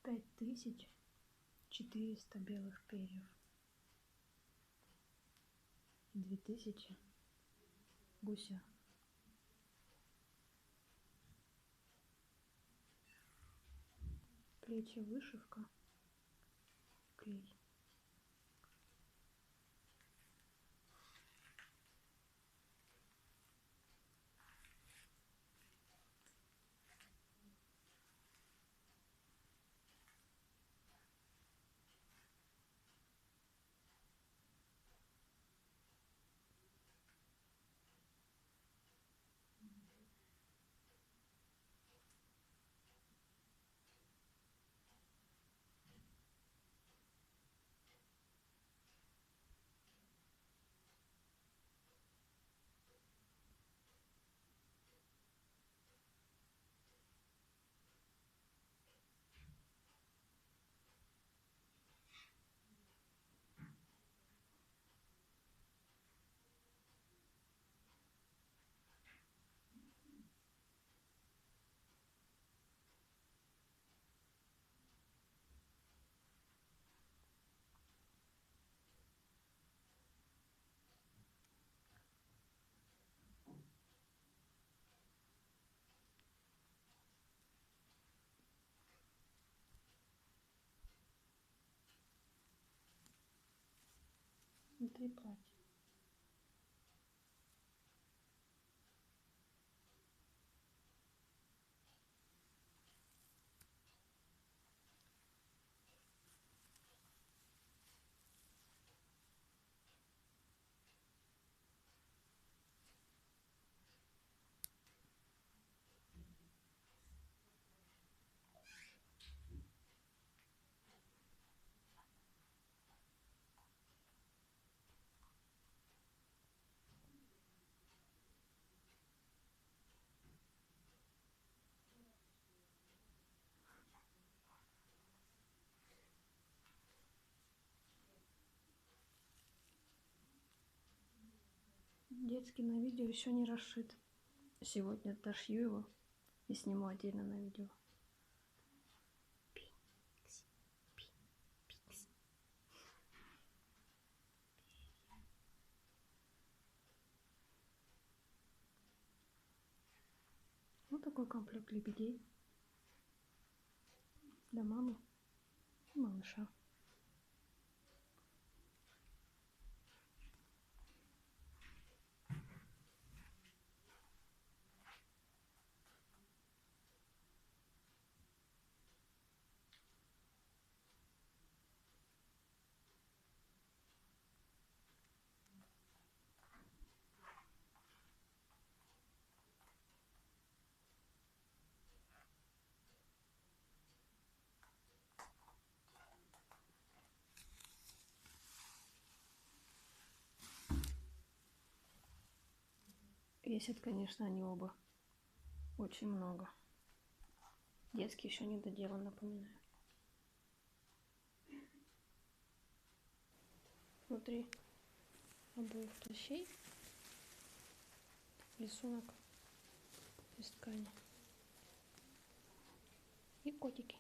5400 белых перьев и 2000 гуся. Плечи вышивка, клей. Внутри платья. Детский на видео еще не расшит. Сегодня дошью его и сниму отдельно на видео. Вот такой комплект лебедей для мамы и малыша. Весят, конечно, они оба очень много. Детский еще не доделан, напоминаю. Внутри обоих плащей рисунок из ткани и котики.